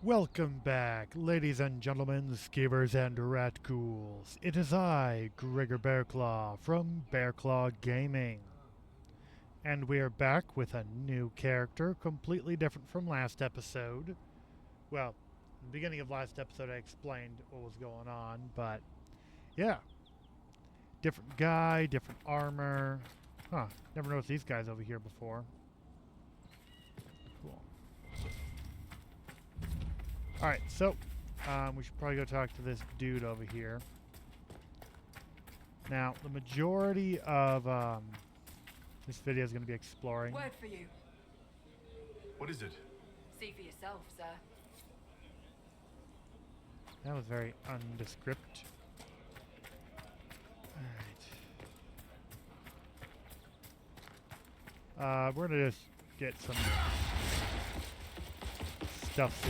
Welcome back, ladies and gentlemen, skivers and ratghouls. It is I, Gregor Bearclaw, from Bearclaw Gaming. And we are back with a new character, completely different from last episode. Well, in the beginning of last episode I explained what was going on, but yeah. Different guy, different armor. Huh, never noticed these guys over here before. Cool. Alright, so we should probably go talk to this dude over here. Now, the majority of this video is going to be exploring. Word for you. What is it? See for yourself, sir. That was very undescript. Alright. We're going to just get some stuff.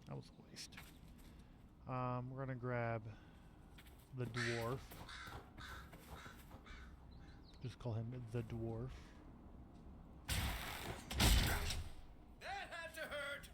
That was a waste. We're gonna grab the dwarf. Just call him the dwarf. That had to hurt.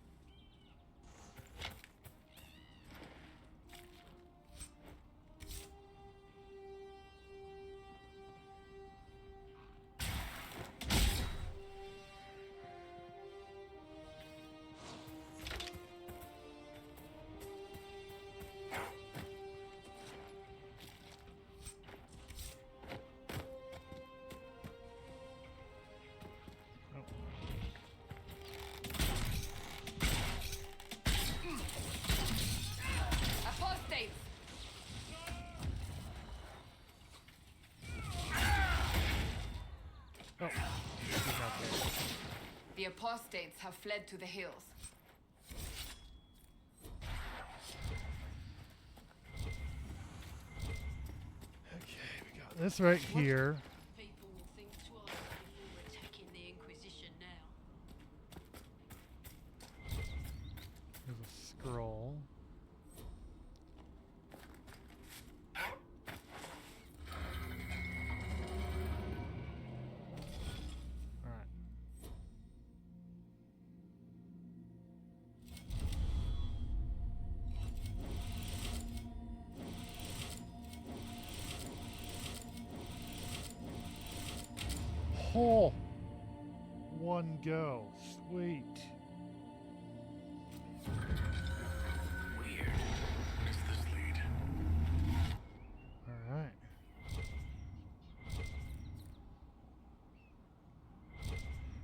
Apostates! Oh, he's not there. The apostates have fled to the hills. Okay, we got this right here. People will think twice before attacking the Inquisition now. There's a scroll. Alright. Oh! One go. Sweet. Weird. What does this lead? Alright.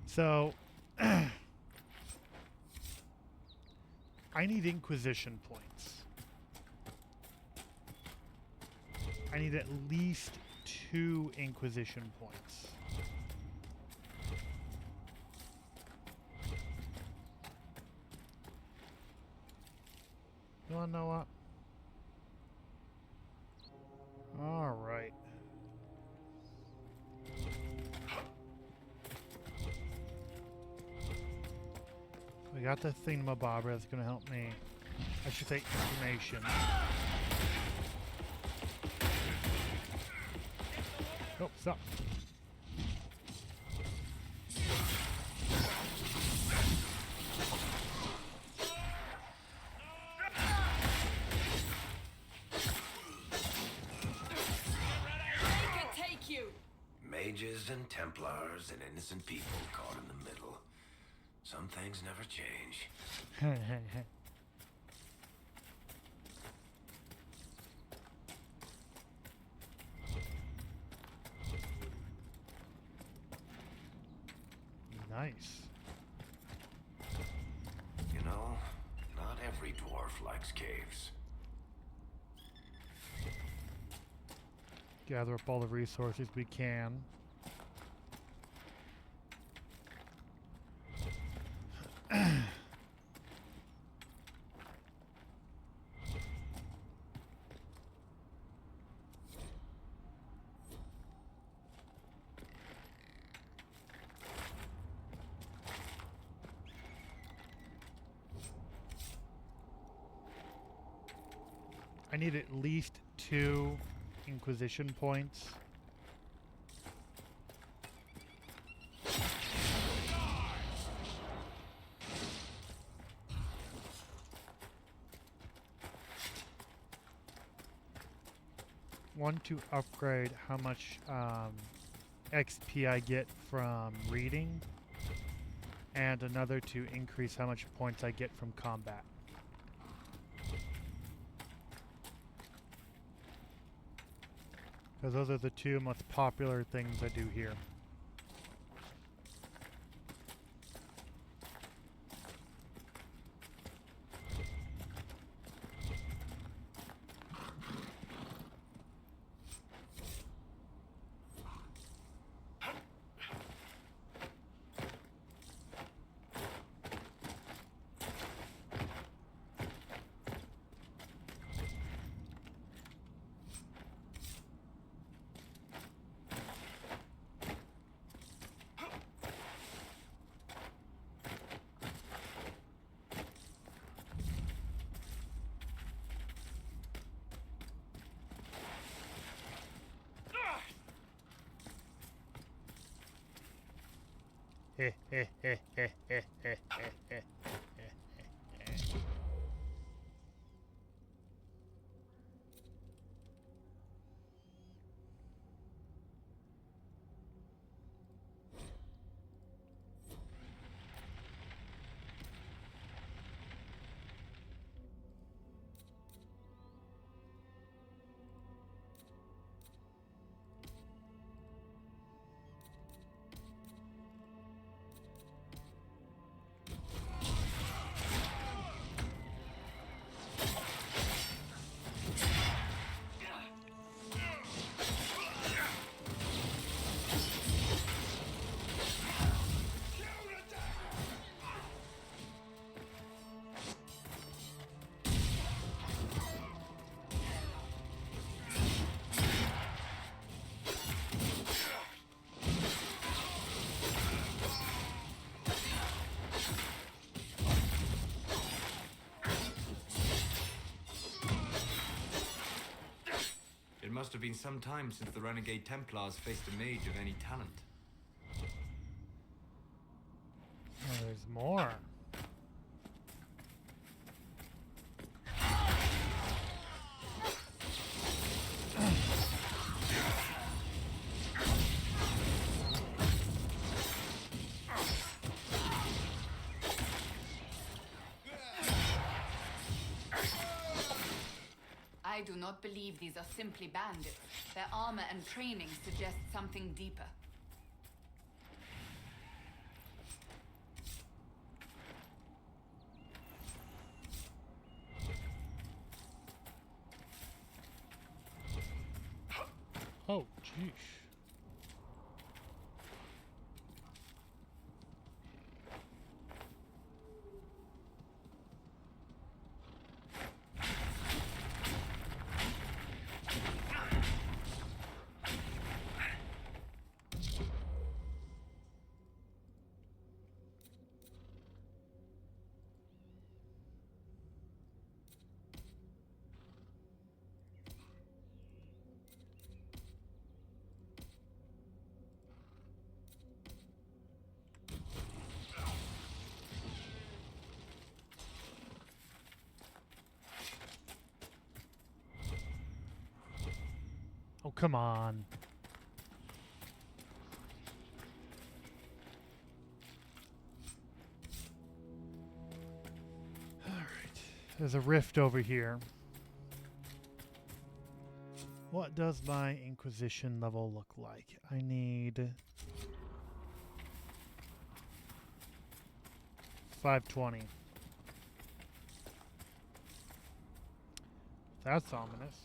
So, I need Inquisition points. I need at least 2 Inquisition points. You wanna know what? Alright. We got the thingamabobber that's gonna help me. I should say information. Oh, stop. They can take you! Mages and Templars and innocent people caught in the middle. Some things never change. Nice. You know, not every dwarf likes caves. Gather up all the resources we can. I need at least 2 Inquisition points. one to upgrade how much XP I get from reading, and another to increase how much points I get from combat. Because those are the two most popular things I do here. It must have been some time since the Renegade Templars faced a mage of any talent. Oh, there's more. I do not believe these are simply bandits. Their armor and training suggest something deeper. Oh, jeez. Oh, come on. All right. There's a rift over here. What does my Inquisition level look like? I need 520. That's ominous.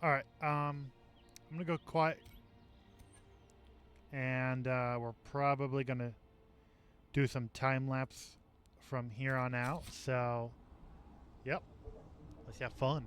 Alright, I'm gonna go quiet. And we're probably gonna do some time lapse from here on out. So, yep, let's have fun.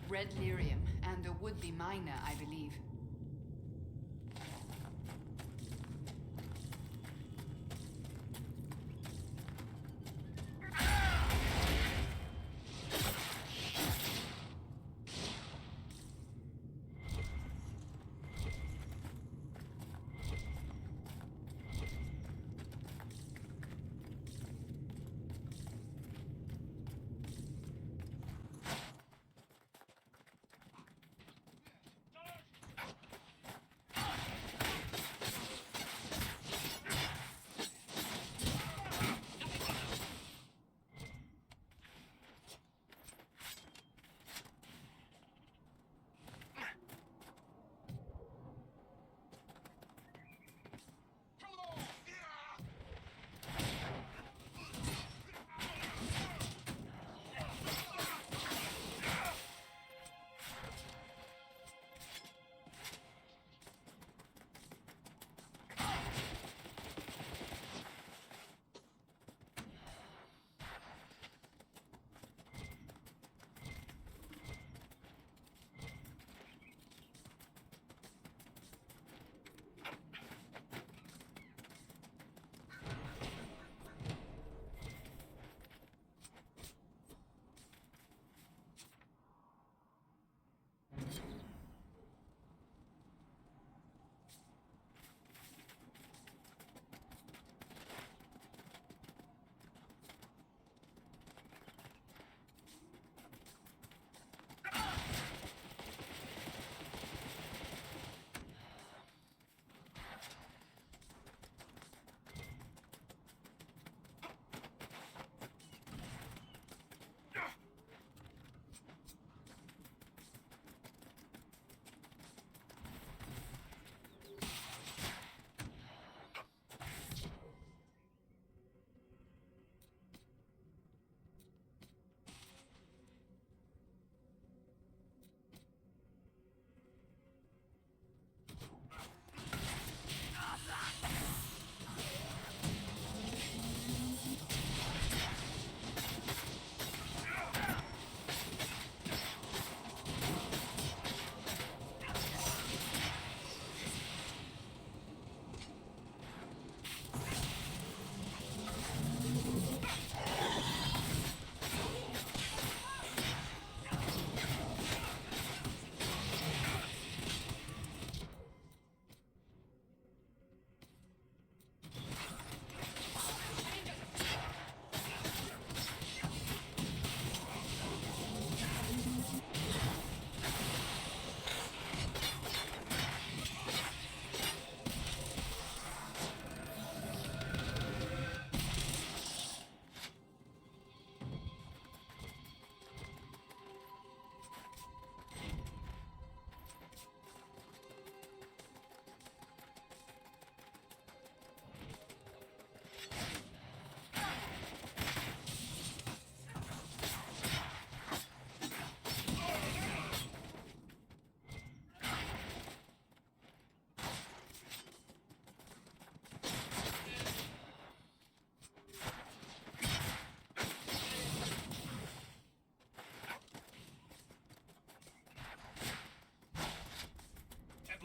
Red lyrium, and a would-be miner, I believe.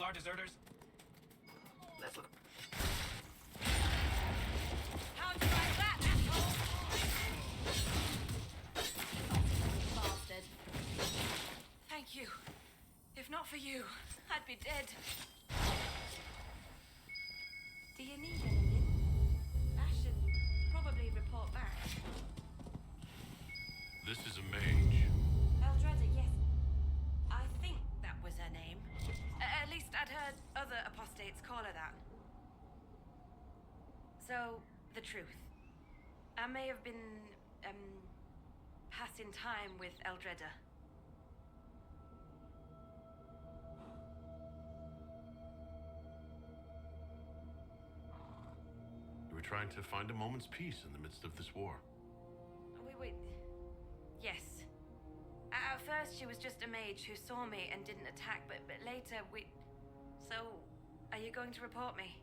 Templar deserters? Let's look. How'd you like that, asshole? Bastard. Thank you. If not for you, I'd be dead. Do you need anything? I should probably report back. This is a mage. Eldreda, yes. I think that was her name. At least I'd heard other apostates call her that. So, the truth. I may have been, passing time with Eldreda. You were trying to find a moment's peace in the midst of this war. Wait. Yes. At first, she was just a mage who saw me and didn't attack, but later we... So, are you going to report me?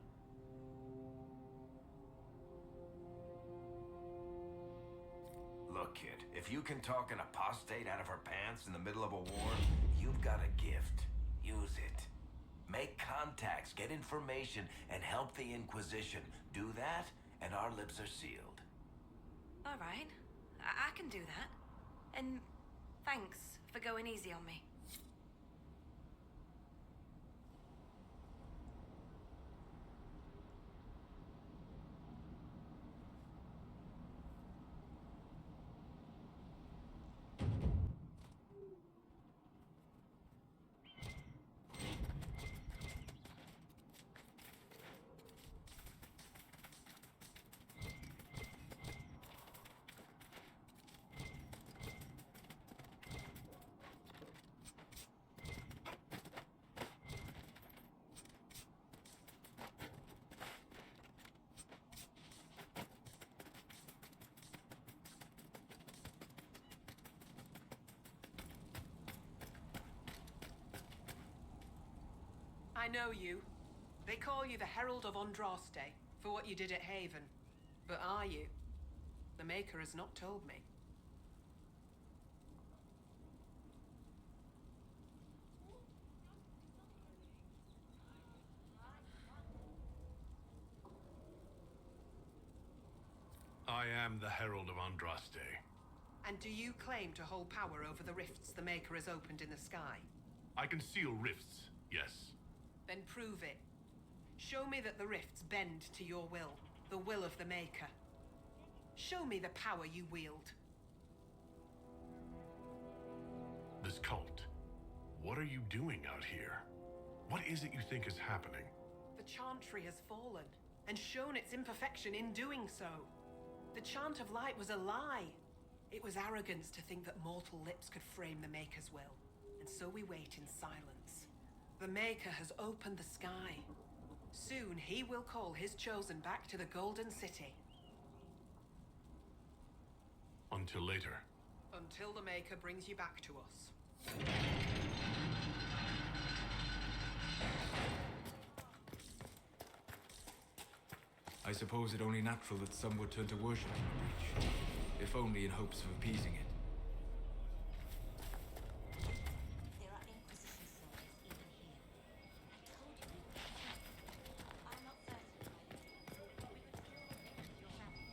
Look, kid, if you can talk an apostate out of her pants in the middle of a war, you've got a gift. Use it. Make contacts, get information, and help the Inquisition. Do that, and our lips are sealed. All right. I can do that. And thanks for going easy on me. I know you. They call you the Herald of Andraste for what you did at Haven. But are you? The Maker has not told me. I am the Herald of Andraste. And do you claim to hold power over the rifts the Maker has opened in the sky? I can seal rifts, yes. Then prove it. Show me that the rifts bend to your will, the will of the Maker. Show me the power you wield. This cult. What are you doing out here? What is it you think is happening? The Chantry has fallen, and shown its imperfection in doing so. The Chant of Light was a lie. It was arrogance to think that mortal lips could frame the Maker's will. And so we wait in silence. The Maker has opened the sky. Soon he will call his chosen back to the Golden City. Until later. Until the Maker brings you back to us. I suppose it only natural that some would turn to worship in the breach, if only in hopes of appeasing it. There are Inquisition soldiers even here. I told you we would be careful. I'm not certain. We could kill them with your family.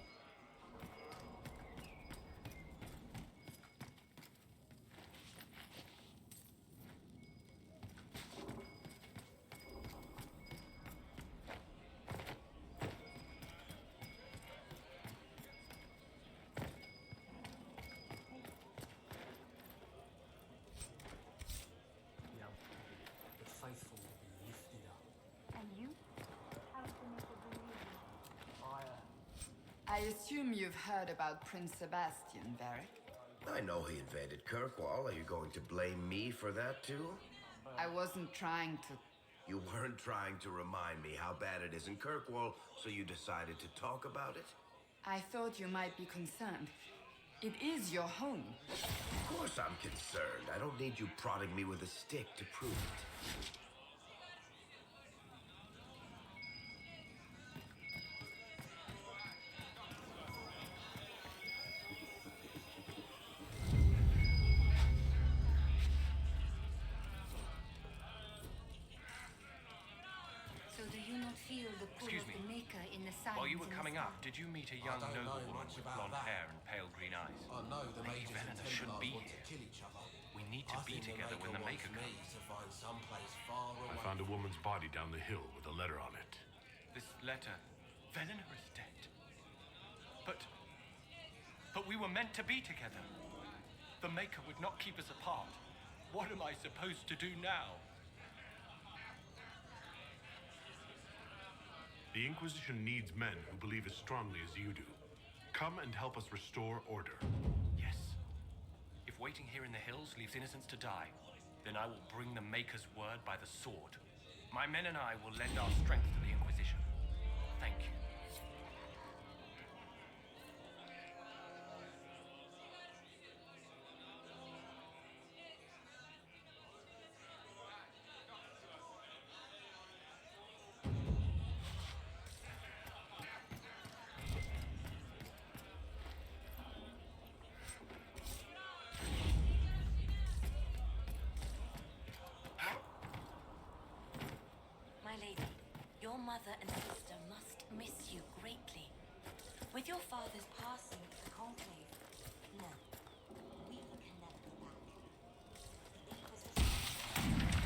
The faithful will be lifted up. And you? How's the Maker bring you? I assume you've heard about Prince Sebastian, Varric. I know he invaded Kirkwall. Are you going to blame me for that too? I wasn't trying to... You weren't trying to remind me how bad it is in Kirkwall, so you decided to talk about it? I thought you might be concerned. It is your home. Of course I'm concerned. I don't need you prodding me with a stick to prove it. you were coming up, did you meet a young I don't know noblewoman much with about blonde that. hair and pale green eyes? I know the Lady mages and Venona should Templars be want to here. kill each other. We need to I be think together when the Maker wants me comes. to find someplace far away. I found a woman's body down the hill with a letter on it. This letter, Venona is dead. But we were meant to be together. The Maker would not keep us apart. What am I supposed to do now? The Inquisition needs men who believe as strongly as you do. Come and help us restore order. Yes. If waiting here in the hills leaves innocents to die, then I will bring the Maker's word by the sword. My men and I will lend our strength to the Inquisition. Thank you. My lady, your mother and sister must miss you greatly. With your father's passing at the conclave, no, we can never go back. The Inquisition.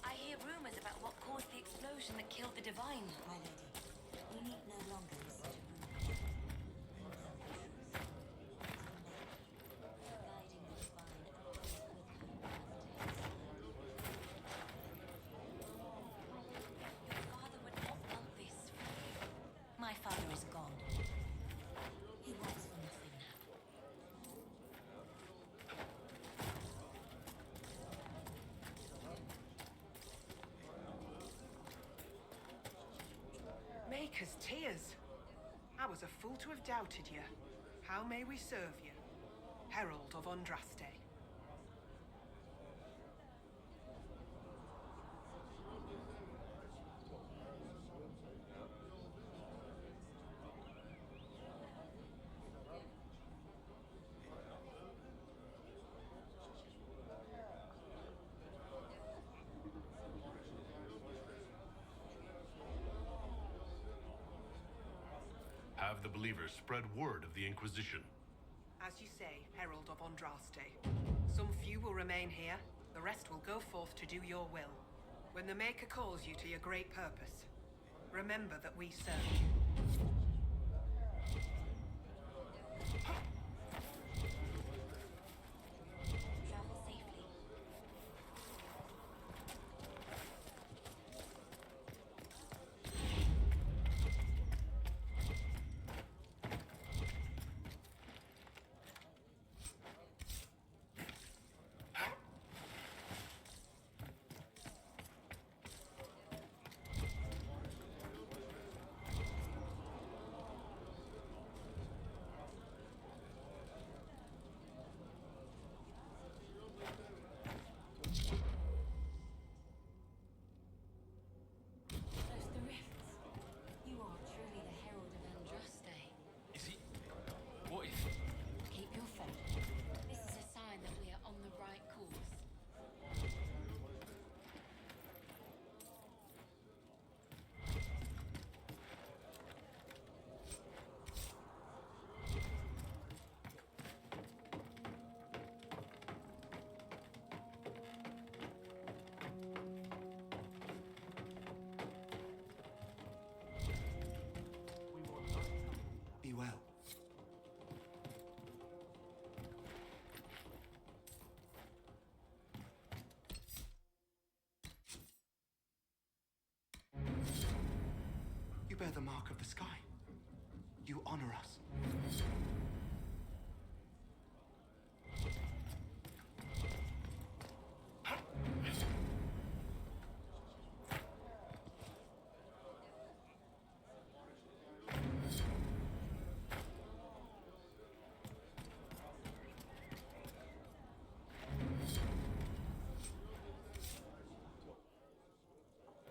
I hear rumors about what caused the explosion that killed the Divine. My lady, we need no longer listen to rumors. Guiding the Divine and those with her Your father would not want this for you. My father is gone. He wants for nothing now. Maker's tears. I was a fool to have doubted you. How may we serve you? Herald of Andraste. Have the believers spread word of the Inquisition. As you say, Herald of Andraste. Some few will remain here, the rest will go forth to do your will. When the Maker calls you to your great purpose, remember that we serve you. Travel safely. me well. You bear the mark of the sky. You honor us.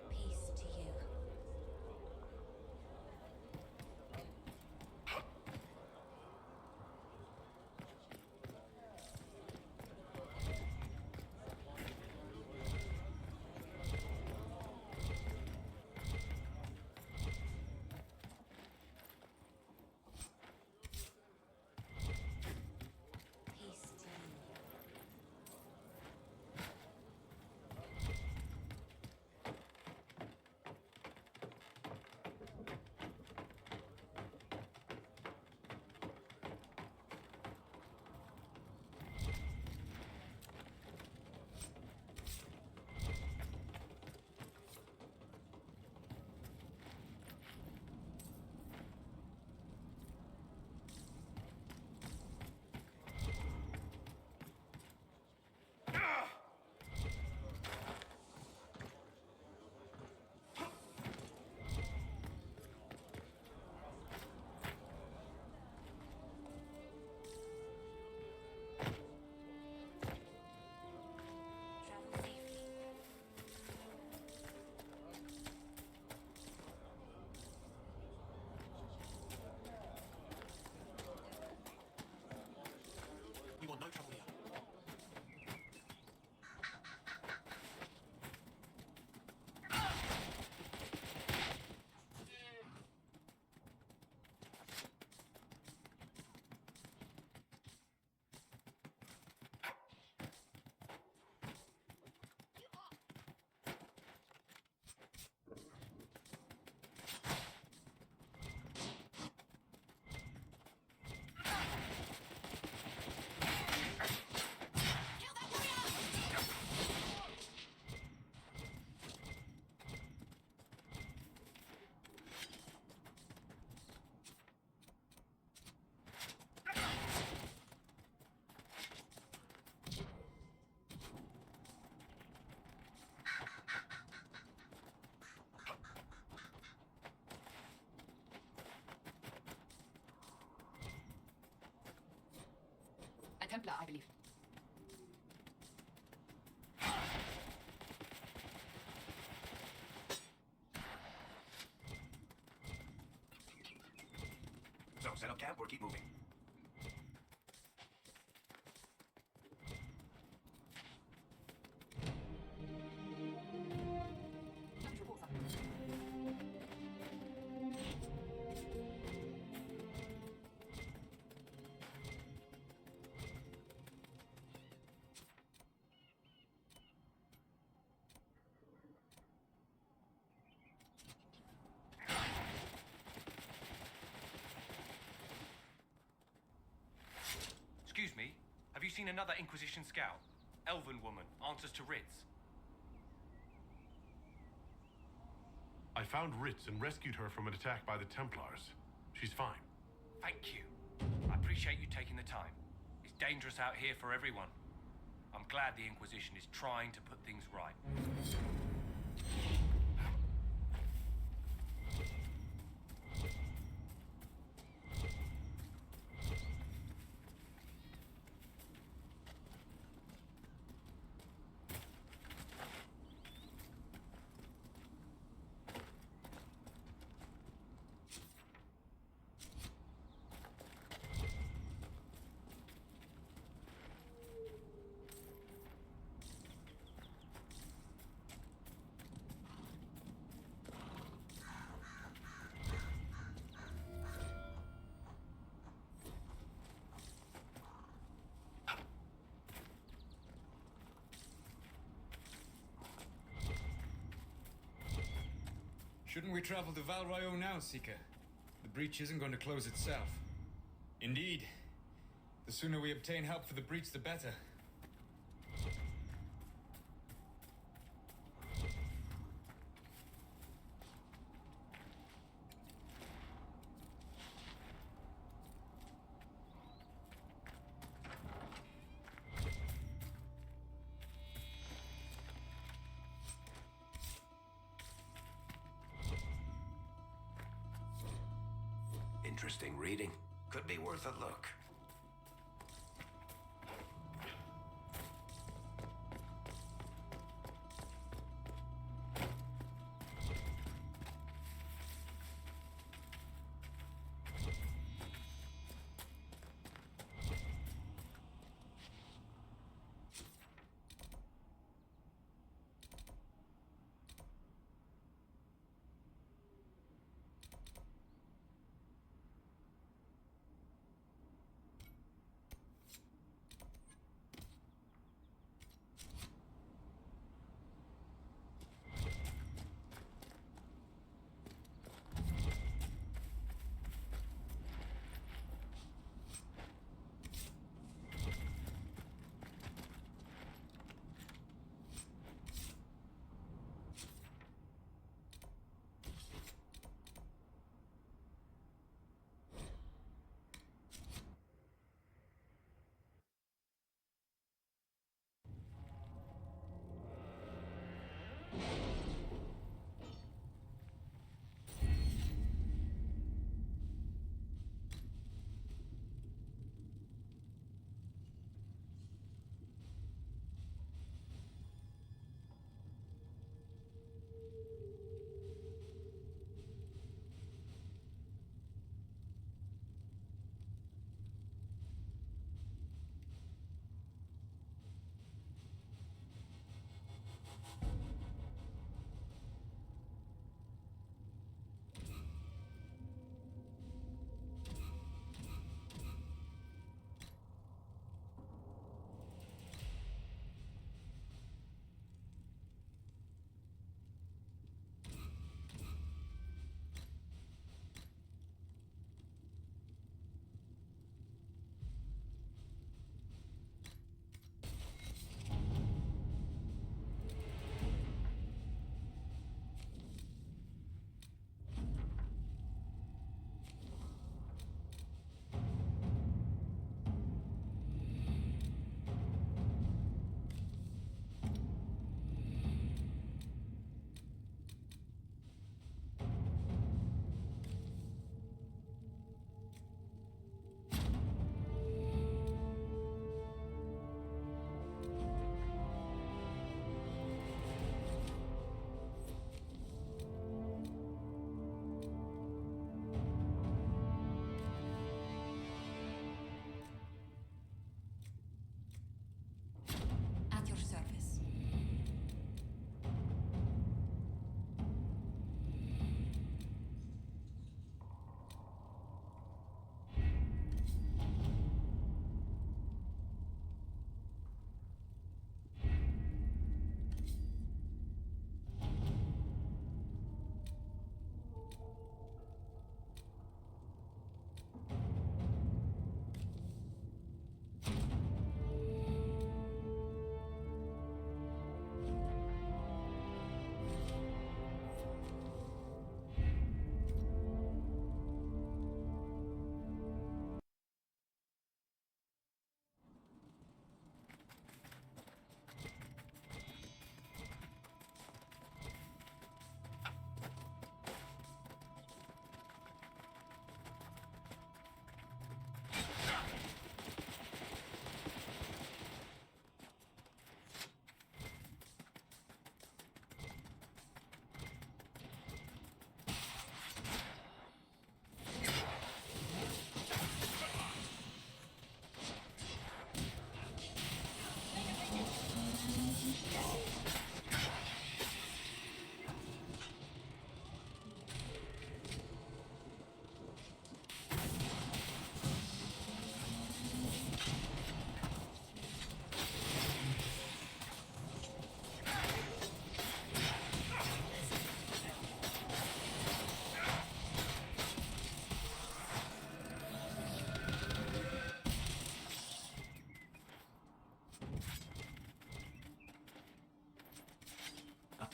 Peace to you. Peace to you. Travel safely. We want no trouble here. A Templar, I believe. So, set up camp or keep moving? Damage report, sir. Excuse me, have you seen another Inquisition scout? Elven woman, answers to writs. I found Ritz and rescued her from an attack by the Templars. She's fine. Thank you. I appreciate you taking the time. It's dangerous out here for everyone. I'm glad the Inquisition is trying to put things right. Shouldn't we travel to Val Rayo now, Seeker? The breach isn't going to close itself. Indeed. The sooner we obtain help for the breach, the better. Interesting reading. Could be worth a look.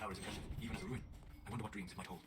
tower is impressive, even as a ruin. I wonder what dreams it might hold.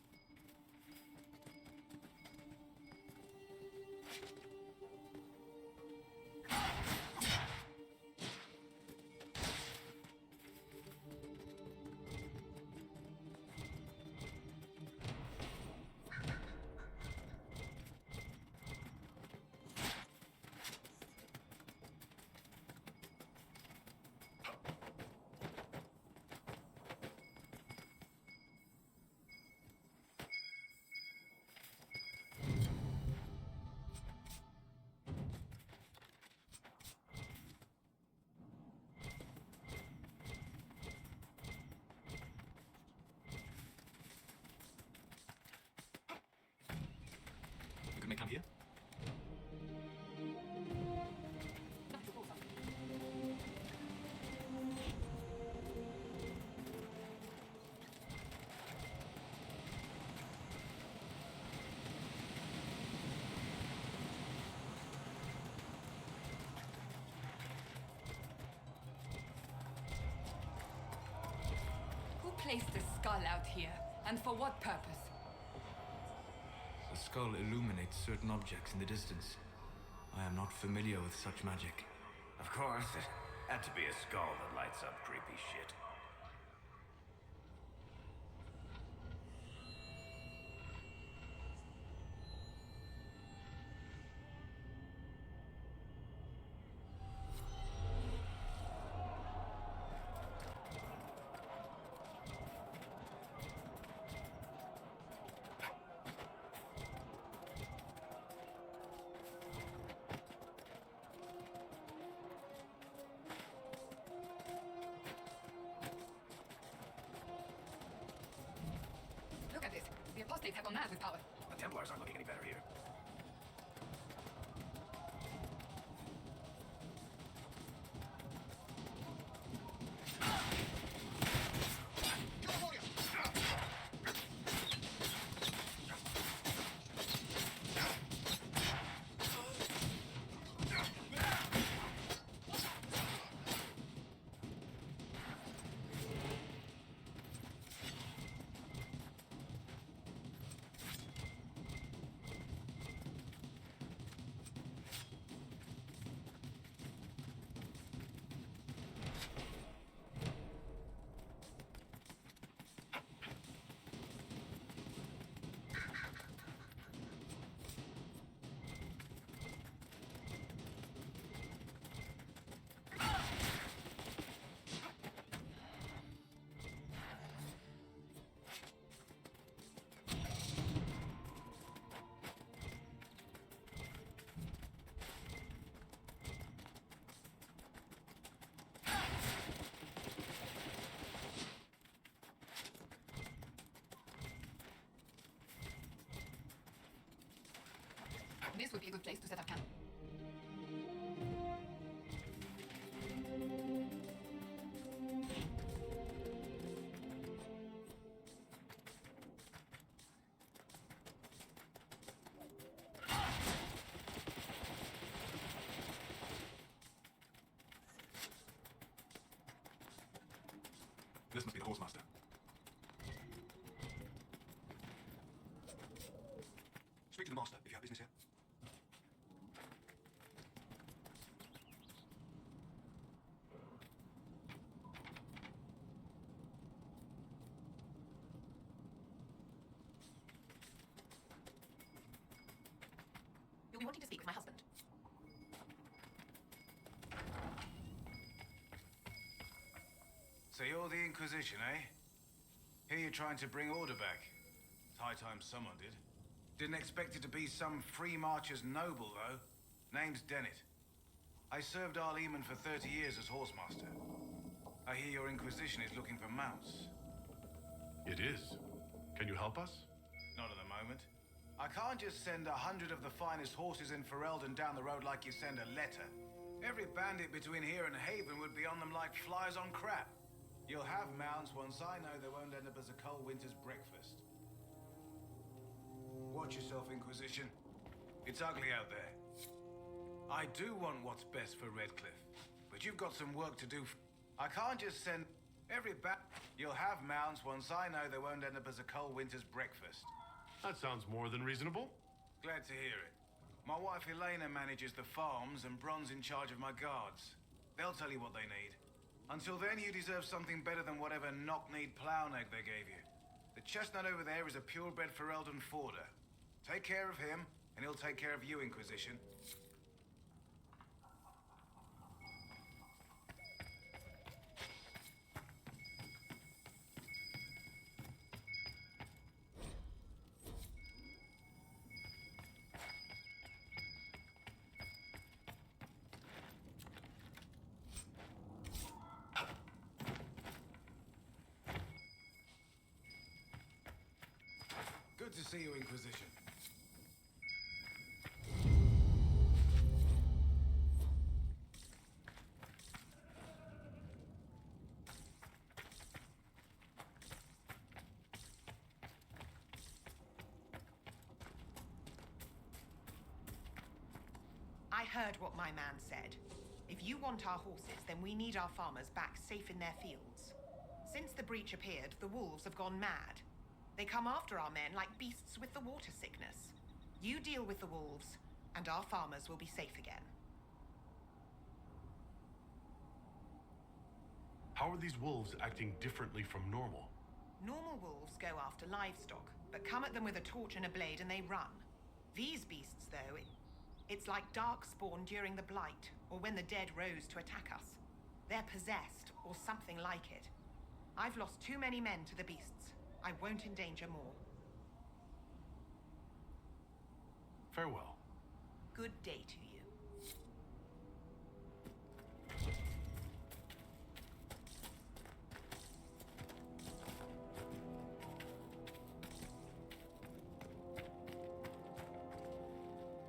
We could make camp here. Who placed the skull out here? And for what purpose? The skull illuminates certain objects in the distance. I am not familiar with such magic. Of course, it had to be a skull that lights up creepy shit. Look at this. The apostates have gone mad with power. The Templars aren't looking any better here. This would be a good place to set up camp. This must be the Horsemaster. Speak to the master if you have business here. You'll be wanting to speak with my husband. So you're the Inquisition, eh? Here you're trying to bring order back. It's high time someone did. Didn't expect it to be some free marcher's noble, though. Name's Dennett. I served Arleman for 30 years as Horsemaster. I hear your Inquisition is looking for mounts. It is. Can you help us? Not at the moment. I can't just send 100 of the finest horses in Ferelden down the road like you send a letter. Every bandit between here and Haven would be on them like flies on crap. You'll have mounts once I know they won't end up as a cold winter's breakfast. Watch yourself, Inquisition. It's ugly out there. I do want what's best for Redcliffe, but you've got some work to do. I can't just send every You'll have mounts once I know they won't end up as a cold winter's breakfast. That sounds more than reasonable. Glad to hear it. My wife Elena manages the farms and Bron's in charge of my guards. They'll tell you what they need. Until then, you deserve something better than whatever knock-kneed plow neck they gave you. The chestnut over there is a purebred Ferelden Forder. Take care of him, and he'll take care of you, Inquisition. Good to see you, Inquisition. I heard what my man said. If you want our horses, then we need our farmers back safe in their fields. Since the breach appeared, the wolves have gone mad. They come after our men like beasts with the water sickness. You deal with the wolves, and our farmers will be safe again. How are these wolves acting differently from normal? Normal wolves go after livestock, but come at them with a torch and a blade and they run. These beasts, though, it's like darkspawn during the Blight, or when the dead rose to attack us. They're possessed, or something like it. I've lost too many men to the beasts. I won't endanger more. Farewell. Good day to you.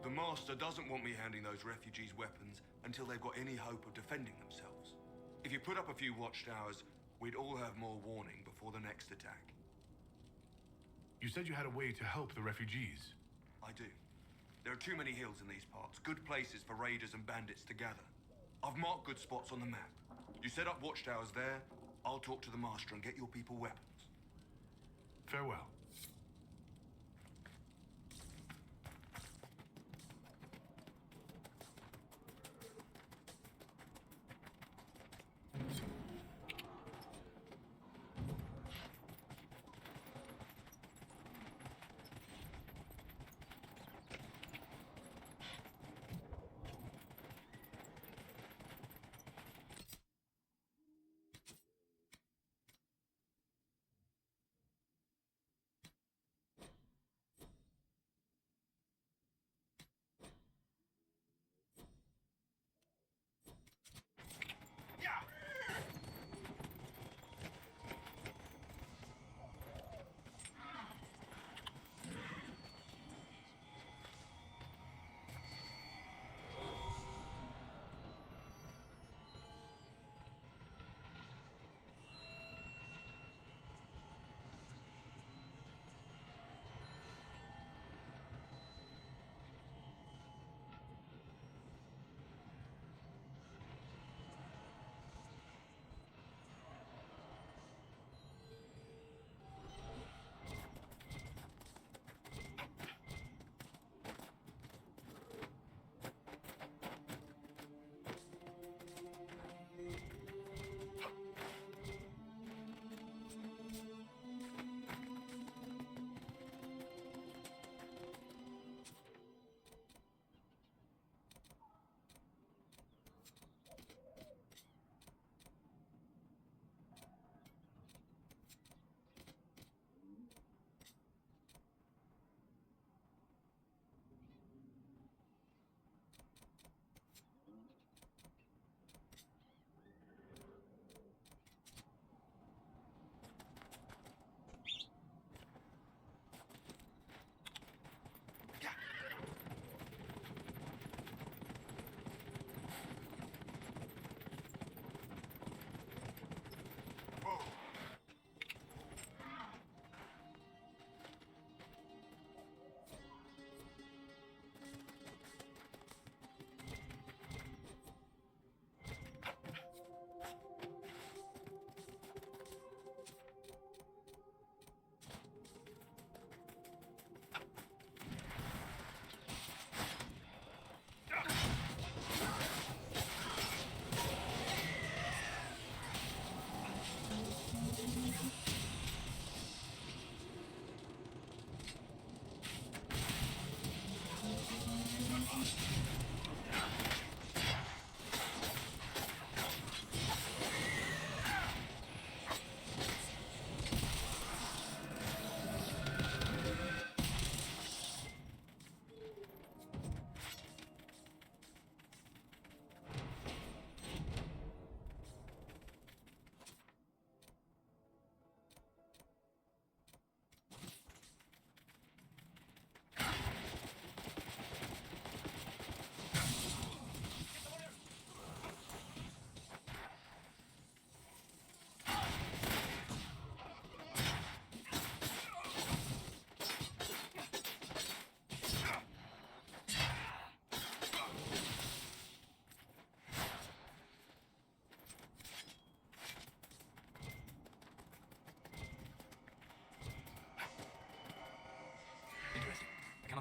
The Master doesn't want me handing those refugees weapons until they've got any hope of defending themselves. If you put up a few watchtowers, we'd all have more warning before the next attack. You said you had a way to help the refugees. I do. There are too many hills in these parts, good places for raiders and bandits to gather. I've marked good spots on the map. You set up watchtowers there, I'll talk to the Master and get your people weapons. Farewell.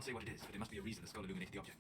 can't say what it is, but there must be a reason the skull illuminated the object.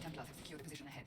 Templars have secured the position ahead.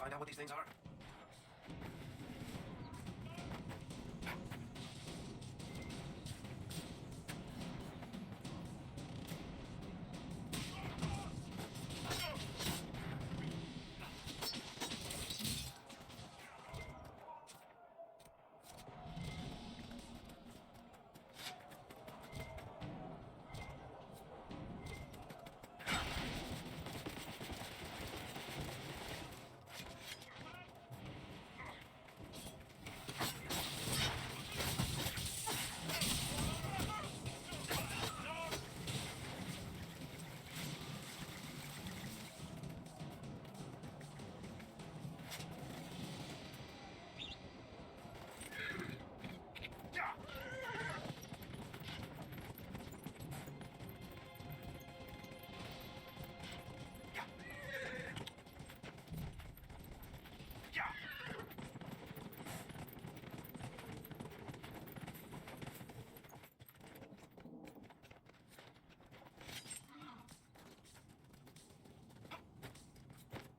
find out what these things are?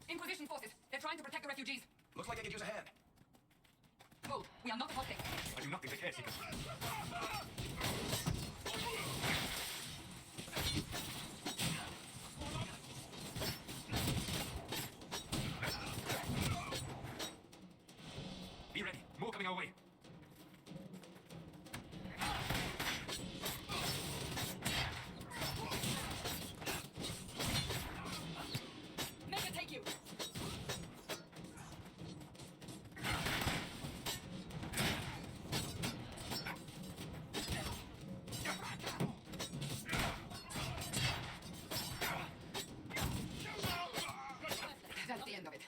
Inquisition forces. They're trying to protect the refugees. Looks like they could use a hand. Hold. We are not a hostage. I do not think they care, Seekers. Be ready. More coming our way. Make it take you. That's the end of it.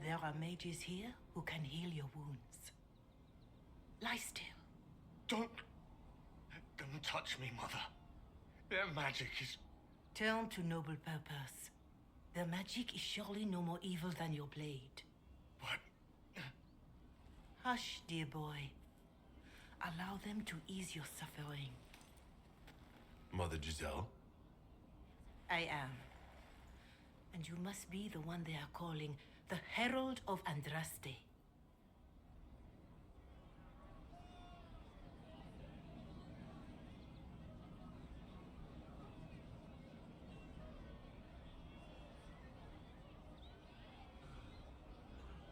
There are mages here who can heal your wounds. Lie still. Don't touch me, Mother. Their magic is... Turn to noble purpose. Their magic is surely no more evil than your blade. What? Hush, dear boy. Allow them to ease your suffering. Mother Giselle? I am. And you must be the one they are calling the Herald of Andraste.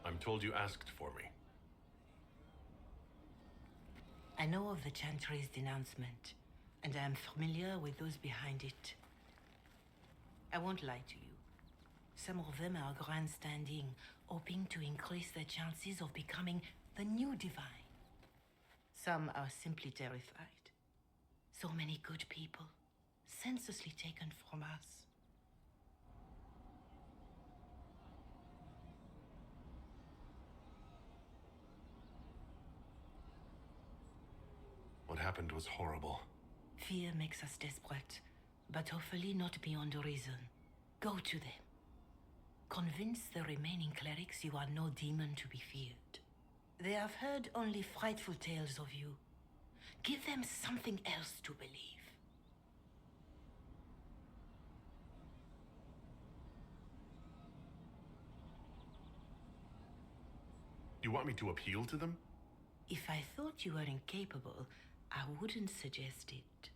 I'm told you asked for me. I know of the Chantry's denouncement, and I am familiar with those behind it. I won't lie to you. Some of them are grandstanding, hoping to increase their chances of becoming the new divine. Some are simply terrified. So many good people, senselessly taken from us. What happened was horrible. Fear makes us desperate, but hopefully not beyond reason. Go to them. Convince the remaining clerics you are no demon to be feared. They have heard only frightful tales of you. Give them something else to believe. You want me to appeal to them? If I thought you were incapable, I wouldn't suggest it.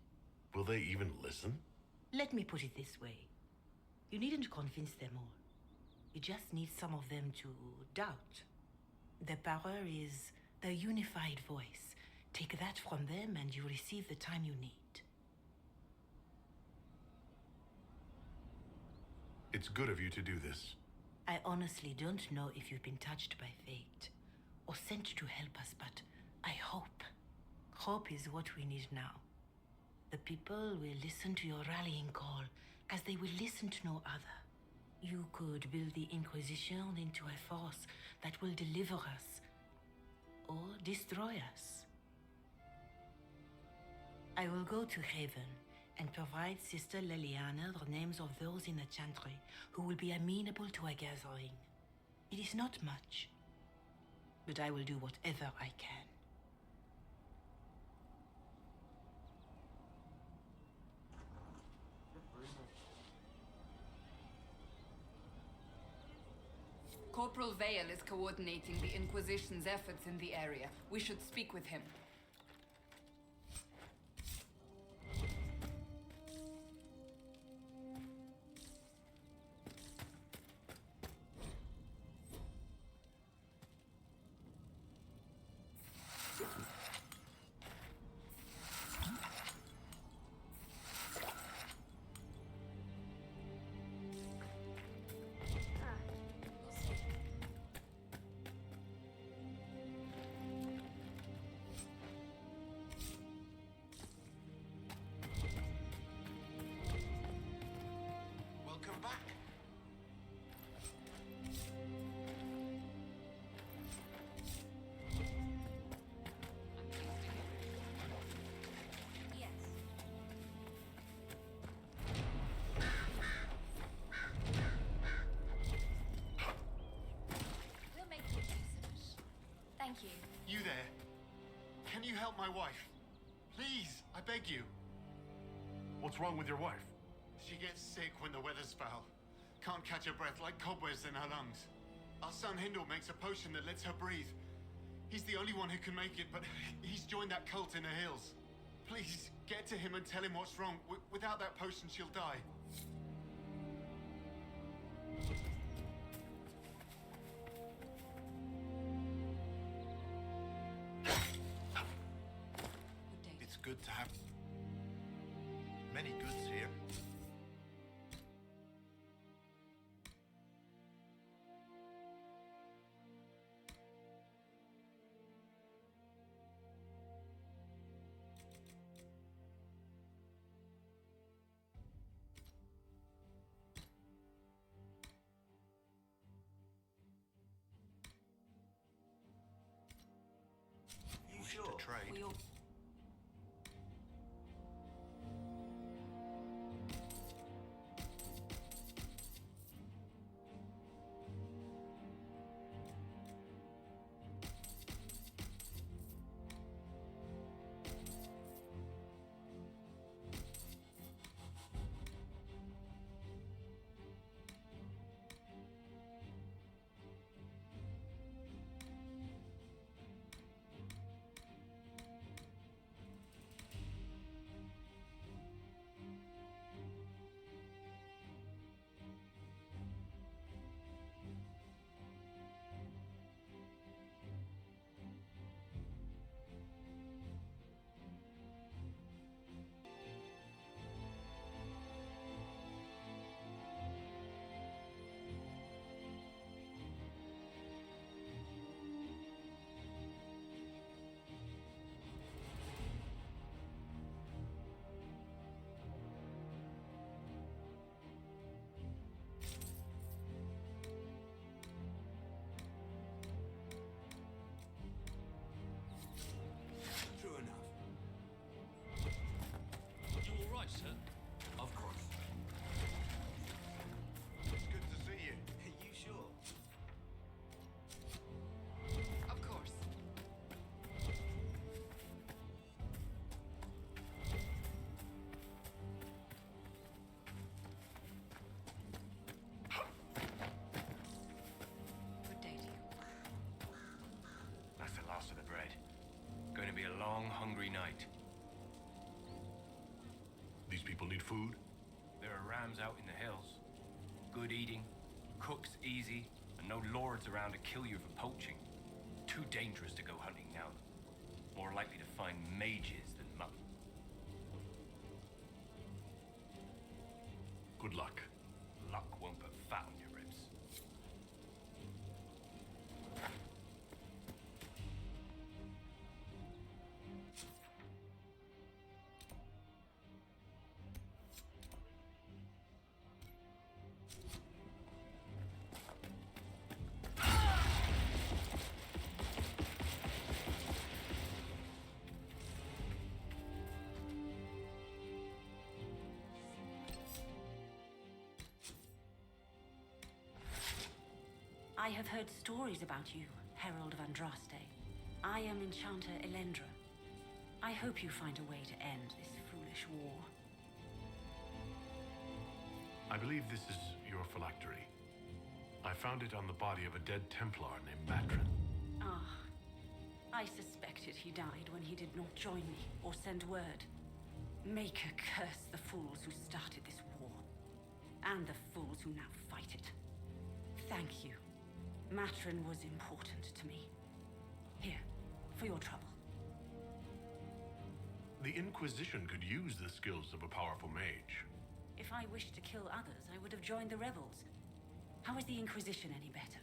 Will they even listen? Let me put it this way. You needn't convince them all. You just need some of them to doubt. The power is the unified voice. Take that from them and you receive the time you need. It's good of you to do this. I honestly don't know if you've been touched by fate or sent to help us, but I hope. Hope is what we need now. The people will listen to your rallying call as they will listen to no other. You could build the Inquisition into a force that will deliver us or destroy us. I will go to Haven and provide Sister Leliana the names of those in the Chantry who will be amenable to a gathering. It is not much, but I will do whatever I can. Corporal Vale is coordinating the Inquisition's efforts in the area. We should speak with him. Welcome back. Yes. We'll make good use of it. Thank you. You there? Can you help my wife? Please, I beg you. What's wrong with your wife? She gets sick when the weather's foul. Can't catch her breath, like cobwebs in her lungs. Our son Hindle makes a potion that lets her breathe. He's the only one who can make it, but he's joined that cult in the hills. Please, get to him and tell him what's wrong. Without that potion, she'll die. It's good to have many goods here. You Wish sure? to trade. We all True enough. You all right, sir? Of course. It's good to see you. You sure? Of course. good day to you. That's the last of the bread. Going to be a long, hungry night. These people need food? There are rams out in the hills. Good eating, cooks easy, and no lords around to kill you for poaching. Too dangerous to go hunting now. More likely to find mages than mutton. Good luck. Luck won't put fat on your ribs. I have heard stories about you, Herald of Andraste. I am Enchanter Elendra. I hope you find a way to end this foolish war. I believe this is your phylactery. I found it on the body of a dead Templar named Matrin. Ah, I suspected he died when he did not join me or send word. Maker curse the fools who started this war, and the fools who now fight it. Thank you. Matrin was important to me. Here, for your trouble. The Inquisition could use the skills of a powerful mage. If I wished to kill others, I would have joined the rebels. How is the Inquisition any better?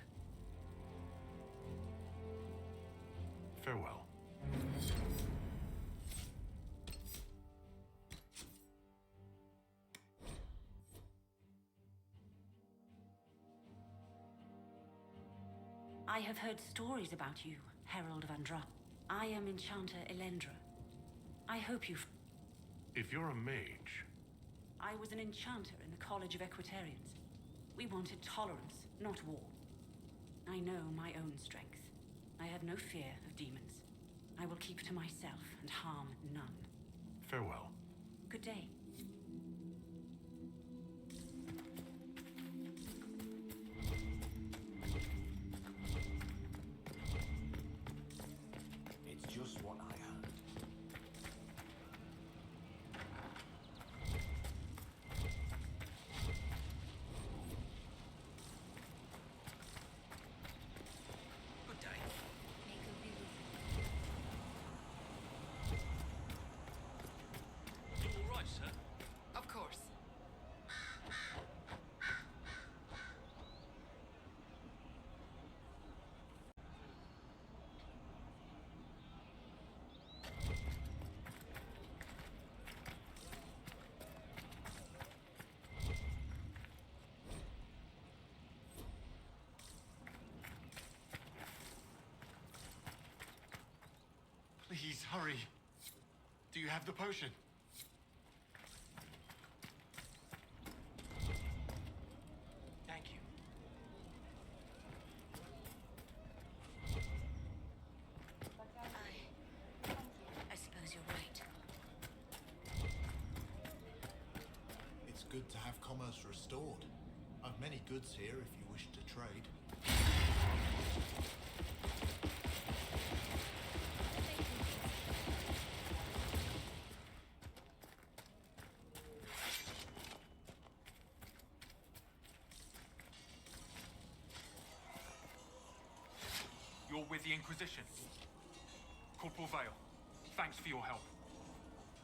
Farewell. I have heard stories about you, Herald of Andra. I am Enchanter Elendra. I hope you... If you're a mage... I was an enchanter in the College of Equitarians. We wanted tolerance, not war. I know my own strength. I have no fear of demons. I will keep to myself and harm none. Farewell. Good day. It's just what I heard. Good day. You all right, sir? Of course. Please, hurry. Do you have the potion? Thank you. I suppose you're right. It's good to have commerce restored. I've many goods here if you wish to trade. You're with the Inquisition. Corporal Vale, thanks for your help.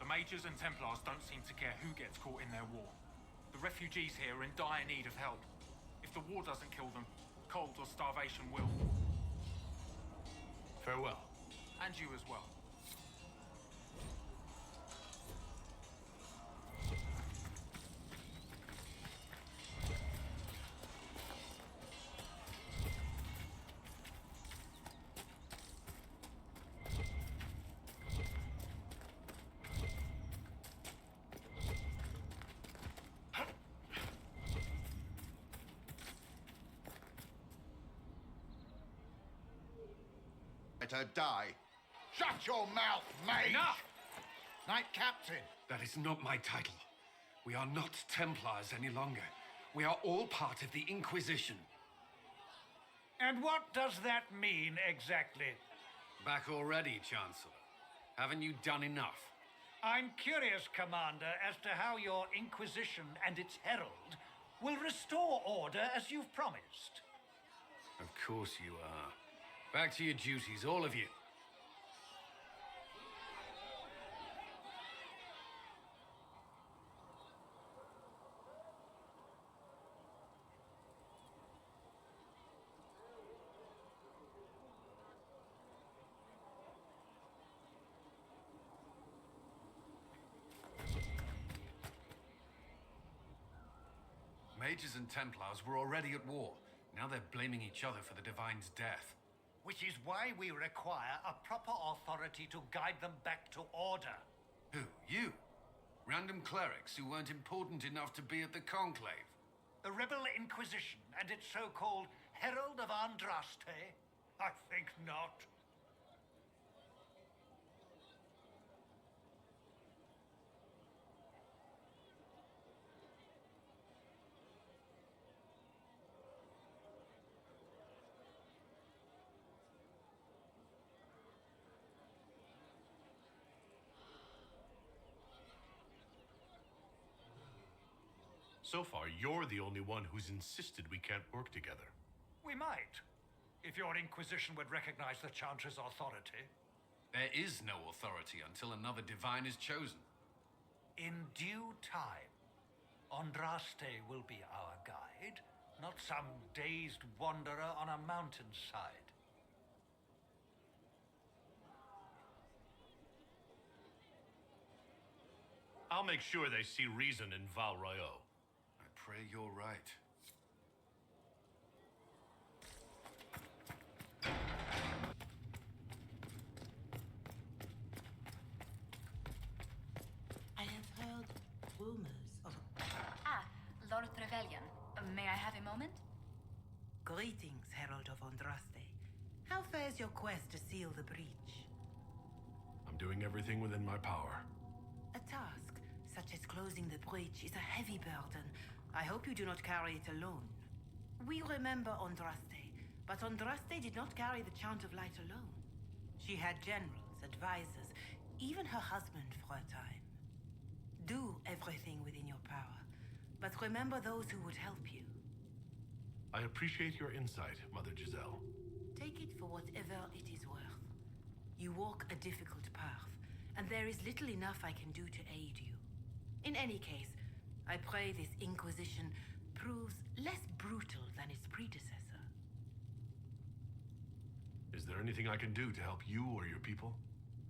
The Mages and Templars don't seem to care who gets caught in their war. The refugees here are in dire need of help. If the war doesn't kill them, cold or starvation will. Farewell. And you as well. To die. Shut your mouth, mate! Enough! Knight Captain! That is not my title. We are not Templars any longer. We are all part of the Inquisition. And what does that mean exactly? Back already, Chancellor. Haven't you done enough? I'm curious, Commander, as to how your Inquisition and its herald will restore order as you've promised. Of course you are. Back to your duties, all of you. Mages and Templars were already at war. Now they're blaming each other for the Divine's death. Which is why we require a proper authority to guide them back to order. Who? You? Random clerics who weren't important enough to be at the Conclave? The Rebel Inquisition and its so-called Herald of Andraste? I think not. So far, you're the only one who's insisted we can't work together. We might, if your Inquisition would recognize the Chantry's authority. There is no authority until another divine is chosen. In due time, Andraste will be our guide, not some dazed wanderer on a mountainside. I'll make sure they see reason in Val Royeaux. I pray you're right. I have heard rumors of... Ah, Lord Trevelyan. May I have a moment? Greetings, Herald of Andraste. How fares your quest to seal the breach? I'm doing everything within my power. A task, such as closing the breach, is a heavy burden. I hope you do not carry it alone. We remember Andraste, but Andraste did not carry the Chant of Light alone. She had generals, advisors, even her husband for a time. Do everything within your power, but remember those who would help you. I appreciate your insight, Mother Giselle. Take it for whatever it is worth. You walk a difficult path, and there is little enough I can do to aid you. In any case, I pray this Inquisition proves less brutal than its predecessor. Is there anything I can do to help you or your people?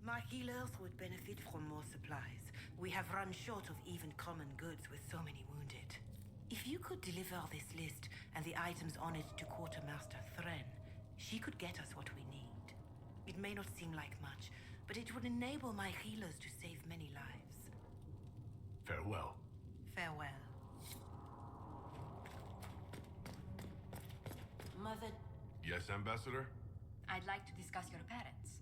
My healers would benefit from more supplies. We have run short of even common goods with so many wounded. If you could deliver this list and the items on it to Quartermaster Thren, she could get us what we need. It may not seem like much, but it would enable my healers to save many lives. Farewell. Farewell. Mother... Yes, Ambassador? I'd like to discuss your parents.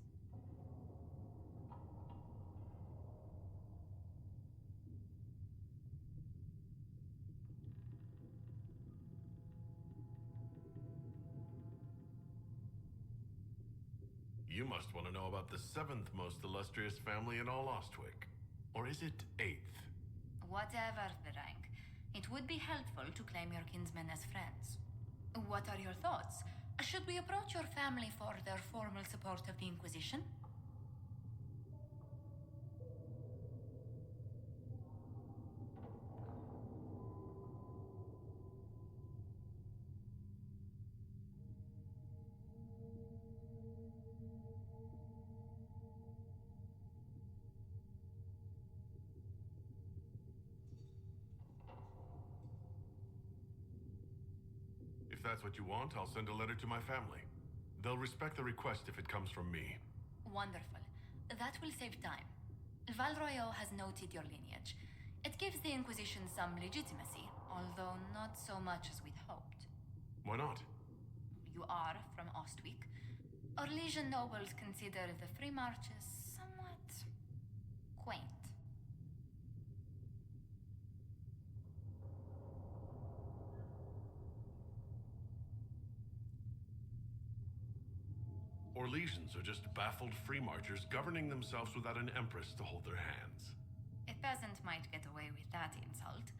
You must want to know about the 7th most illustrious family in all Ostwick. Or is it 8th? Whatever the rank, it would be helpful to claim your kinsmen as friends. What are your thoughts? Should we approach your family for their formal support of the Inquisition? If that's what you want, I'll send a letter to my family. They'll respect the request if it comes from me. Wonderful. That will save time. Val Royeaux has noted your lineage. It gives the Inquisition some legitimacy, although not so much as we'd hoped. Why not? You are from Ostwick. Orlesian nobles consider the free marches somewhat quaint. Orlesians are just baffled free marchers governing themselves without an empress to hold their hands. A peasant might get away with that insult,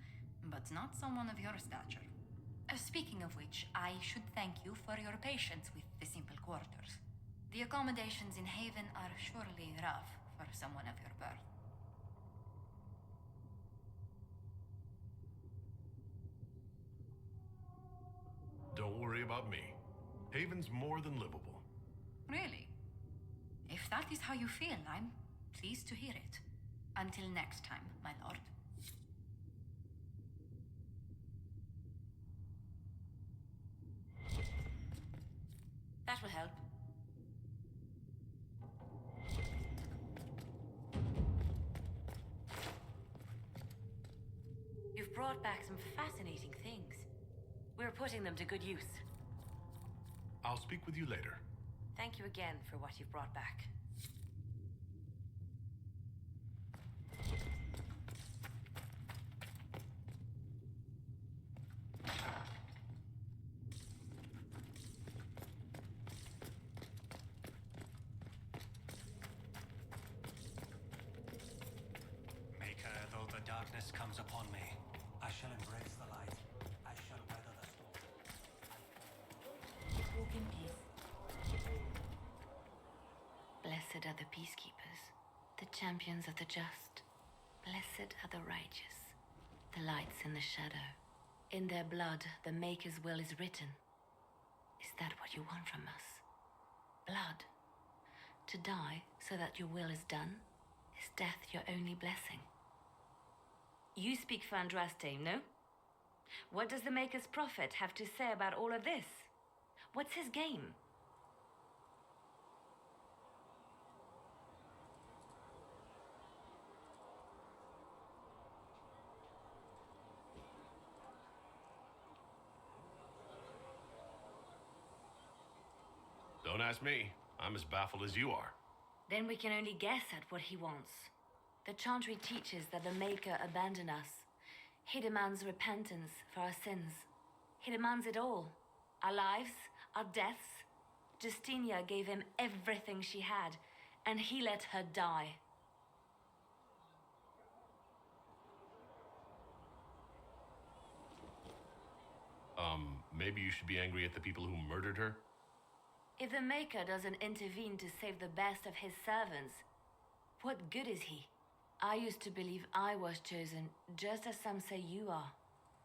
but not someone of your stature. Speaking of which, I should thank you for your patience with the simple quarters. The accommodations in Haven are surely rough for someone of your birth. Don't worry about me. Haven's more than livable. Really? If that is how you feel, I'm pleased to hear it. Until next time, my lord. That will help. You've brought back some fascinating things. We're putting them to good use. I'll speak with you later. Thank you again for what you've brought back. Maker, though the darkness comes upon me, I shall embrace the light. I shall weather the storm. Walk in peace. Blessed are the peacekeepers, the champions of the just. Blessed are the righteous, the lights in the shadow. In their blood, the Maker's will is written. Is that what you want from us? Blood. To die so that your will is done? Is death your only blessing? You speak for Andraste, no? What does the Maker's prophet have to say about all of this? What's his game? Don't ask me. I'm as baffled as you are. Then we can only guess at what he wants. The Chantry teaches that the Maker abandoned us. He demands repentance for our sins. He demands it all. Our lives, our deaths. Justinia gave him everything she had, and he let her die. Maybe you should be angry at the people who murdered her? If the Maker doesn't intervene to save the best of his servants, what good is he? I used to believe I was chosen, just as some say you are.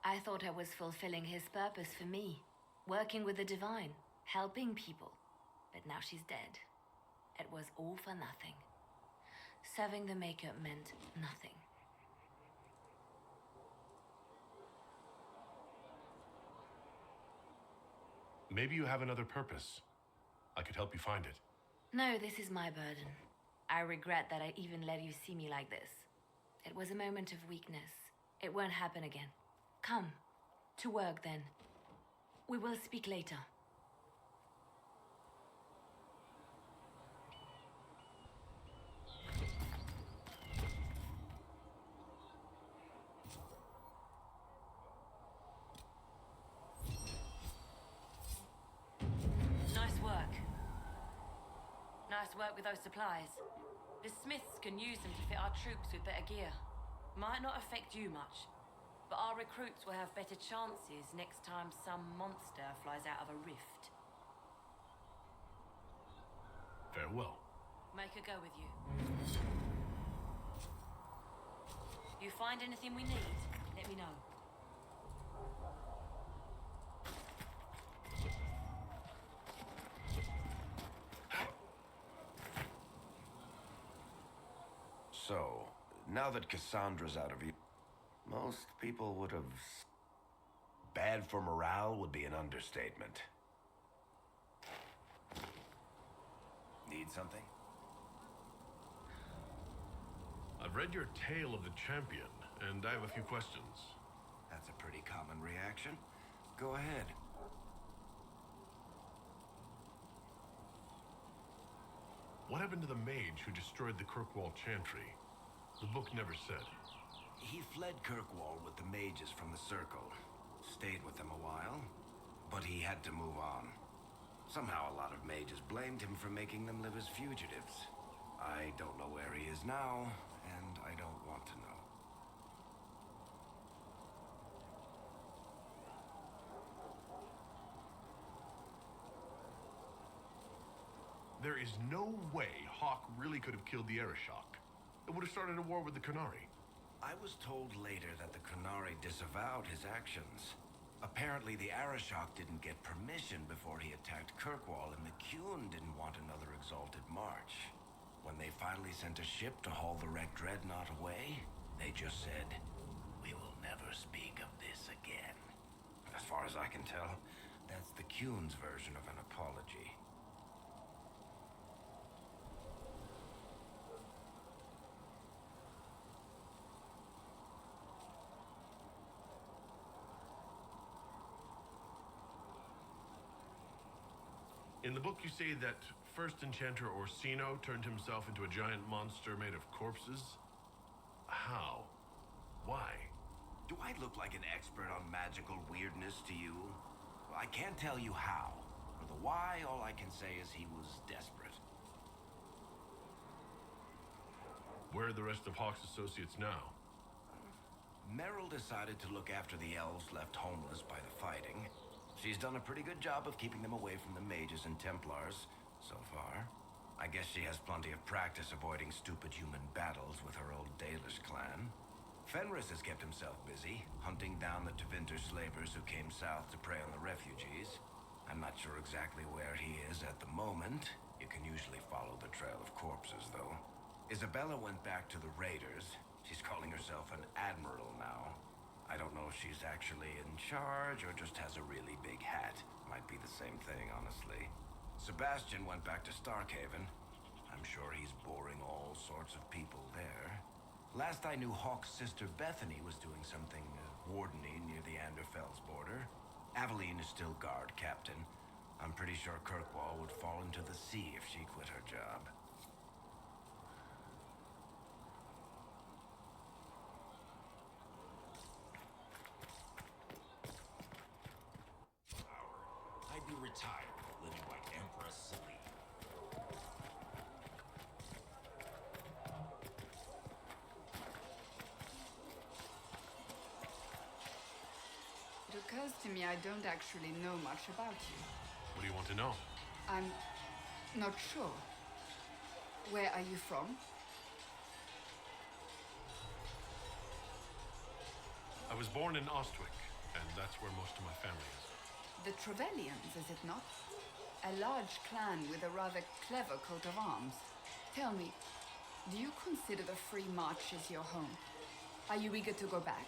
I thought I was fulfilling his purpose for me, working with the divine, helping people. But now she's dead. It was all for nothing. Serving the Maker meant nothing. Maybe you have another purpose. I could help you find it. No, this is my burden. I regret that I even let you see me like this. It was a moment of weakness. It won't happen again. Come. To work, then. We will speak later. Nice work. Nice work with those supplies. The smiths can use them to fit our troops with better gear. Might not affect you much, but our recruits will have better chances next time some monster flies out of a rift. Farewell. Make her go with you. You find anything we need, let me know. So, now that Cassandra's out of you, most people would have... Bad for morale would be an understatement. Need something? I've read your Tale of the Champion, and I have a few questions. That's a pretty common reaction. Go ahead. What happened to the mage who destroyed the Kirkwall Chantry? The book never said. He fled Kirkwall with the mages from the Circle. Stayed with them a while, but he had to move on. Somehow a lot of mages blamed him for making them live as fugitives. I don't know where he is now, and I don't want to know. There is no way Hawk really could have killed the Arishok. It would have started a war with the Qunari. I was told later that the Qunari disavowed his actions. Apparently the Arishok didn't get permission before he attacked Kirkwall, and the Qun didn't want another exalted march. When they finally sent a ship to haul the wrecked dreadnought away, they just said, "We will never speak of this again." As far as I can tell, that's the Qun's version of an apology. In the book, you say that first enchanter Orsino turned himself into a giant monster made of corpses. How? Why? Do I look like an expert on magical weirdness to you? Well, I can't tell you how. For the why, all I can say is he was desperate. Where are the rest of Hawk's associates now? Merrill decided to look after the elves left homeless by the fighting. She's done a pretty good job of keeping them away from the mages and Templars, so far. I guess she has plenty of practice avoiding stupid human battles with her old Dalish clan. Fenris has kept himself busy, hunting down the Tevinter slavers who came south to prey on the refugees. I'm not sure exactly where he is at the moment. You can usually follow the trail of corpses, though. Isabella went back to the raiders. She's calling herself an admiral now. I don't know if she's actually in charge or just has a really big hat. Might be the same thing, honestly. Sebastian went back to Starkhaven. I'm sure he's boring all sorts of people there. Last I knew, Hawk's sister Bethany was doing something wardeny near the Anderfell's border. Aveline is still guard captain. I'm pretty sure Kirkwall would fall into the sea if she quit her job. I'd be retired, living like Empress Celine. It occurs to me I don't actually know much about you. What do you want to know? I'm not sure. Where are you from? I was born in Ostwick, and that's where most of my family is. The Trevellians, is it not? A large clan with a rather clever coat of arms. Tell me, do you consider the Free Marches your home? Are you eager to go back?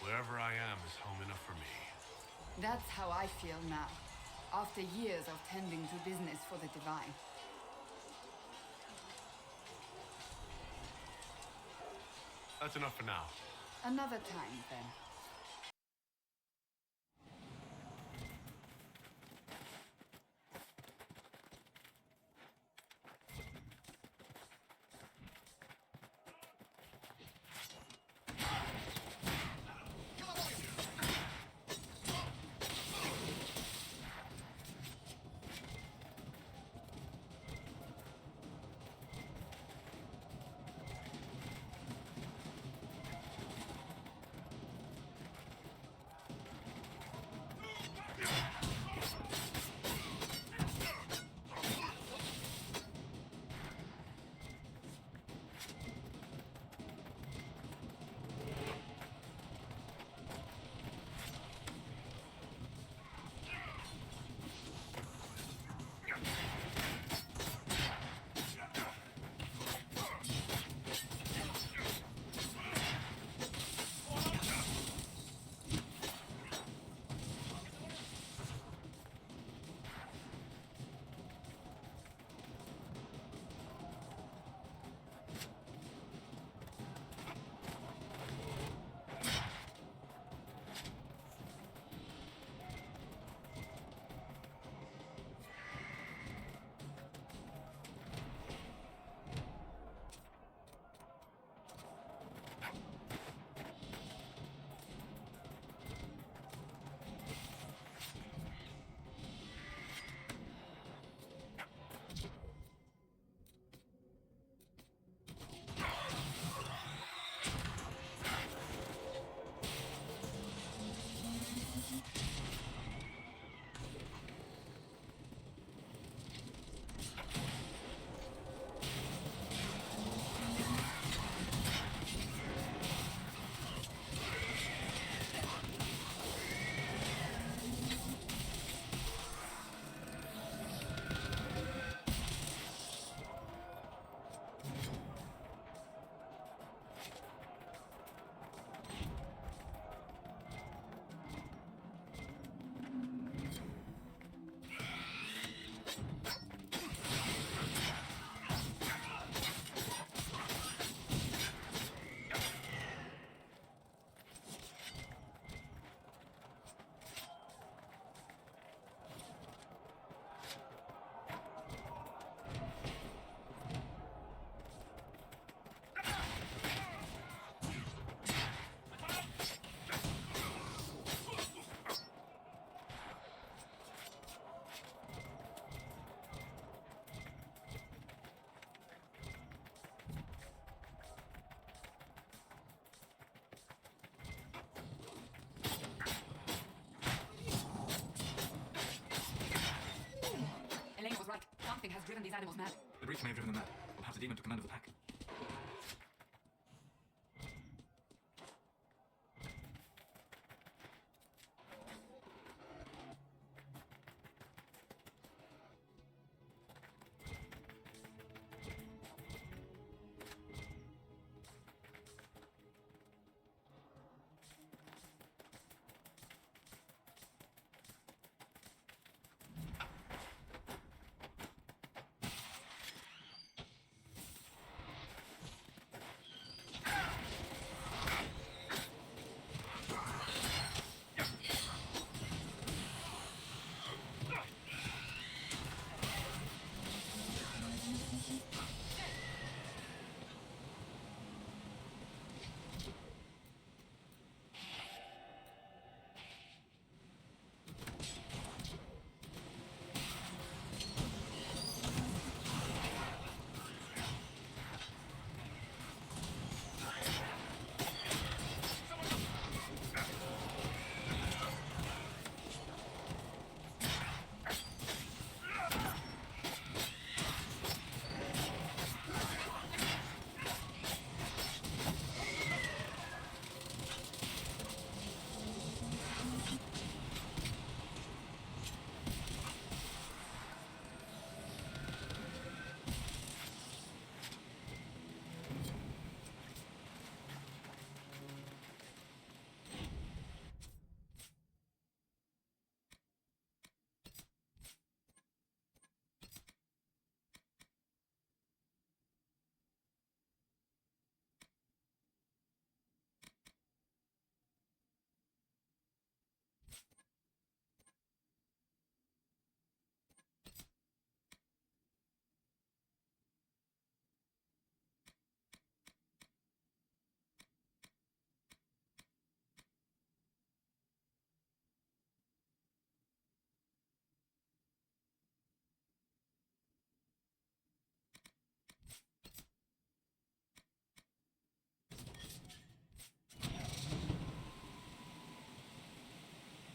Wherever I am is home enough for me. That's how I feel now, after years of tending to business for the Divine. That's enough for now. Another time, then. these animals mad? The briefs may have driven them mad, or perhaps a demon took command of the pack.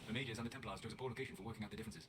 The mages and the Templars chose a poor location for working out the differences.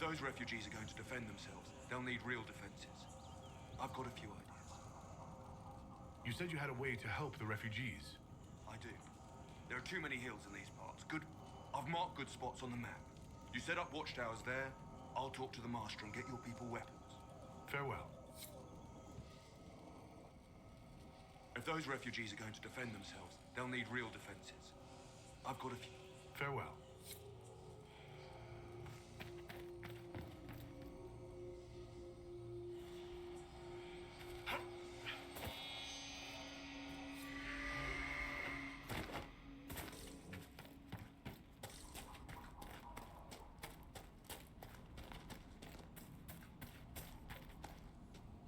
those refugees are going to defend themselves, they'll need real defenses. I've got a few ideas. You said you had a way to help the refugees. I do. There are too many hills in these parts. I've marked good spots on the map. You set up watchtowers there, I'll talk to the Master and get your people weapons. Farewell. If those refugees are going to defend themselves, they'll need real defenses. I've got a few. Farewell.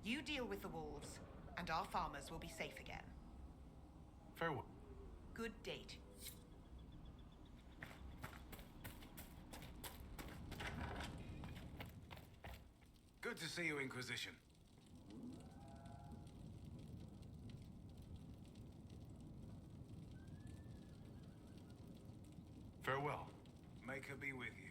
You deal with the wolves, and our farmers will be safe again. Farewell. Good date. Good to see you, Inquisition. Farewell. Make her be with you.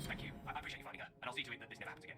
Thank you. I appreciate you finding her, and I'll see to it that this never happens again.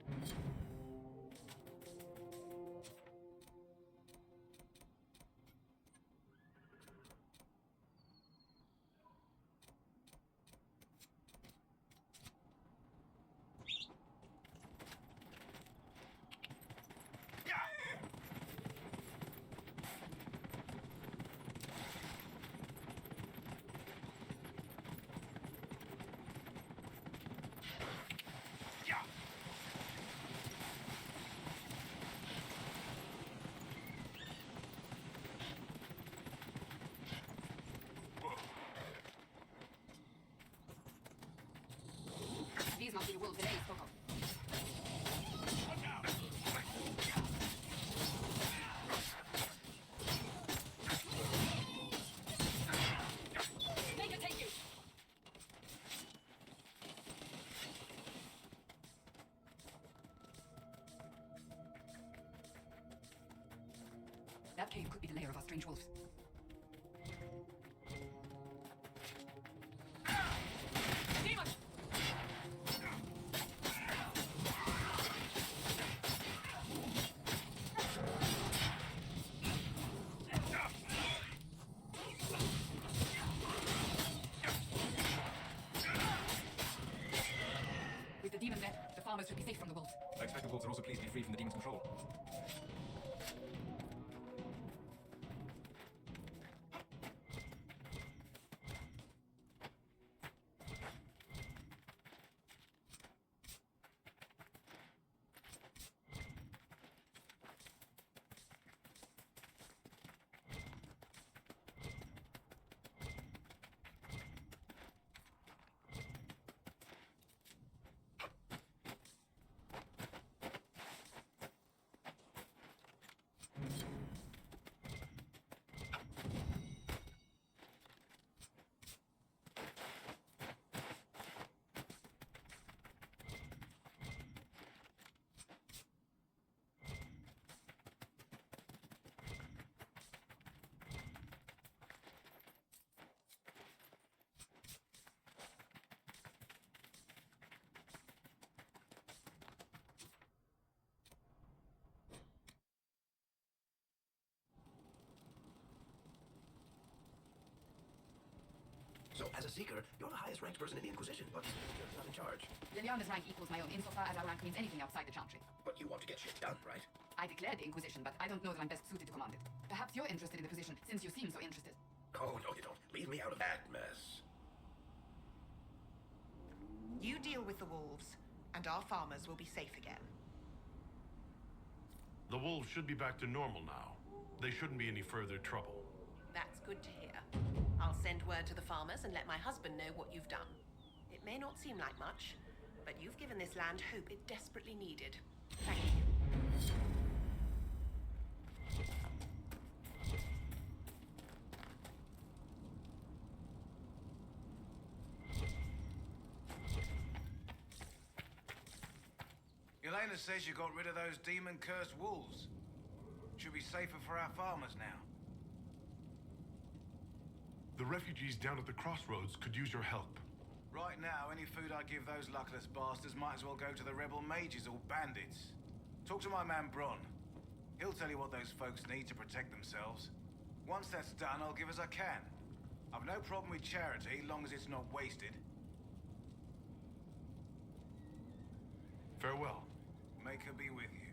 These must be the wolves that Ace spoke of. Make her take you! That cave could be the lair of our strange wolves. With the demon there, the farmers should be safe from the wolves. I expect the wolves are also pleased to be free from the demon's control. So, as a Seeker, you're the highest ranked person in the Inquisition, but you're not in charge. Liliana's rank equals my own insofar as our rank means anything outside the Chantry. But you want to get shit done, right? I declared the Inquisition, but I don't know that I'm best suited to command it. Perhaps you're interested in the position, since you seem so interested. Oh, no, you don't. Leave me out of that mess. You deal with the wolves, and our farmers will be safe again. The wolves should be back to normal now. They shouldn't be any further trouble. That's good to hear. I'll send word to the farmers and let my husband know what you've done. It may not seem like much, but you've given this land hope it desperately needed. Thank you. Elena says you got rid of those demon-cursed wolves. Should be safer for our farmers now. The refugees down at the crossroads could use your help. Right now, any food I give those luckless bastards might as well go to the rebel mages or bandits. Talk to my man Bron. He'll tell you what those folks need to protect themselves. Once that's done, I'll give as I can. I've no problem with charity, long as it's not wasted. Farewell. Make her be with you.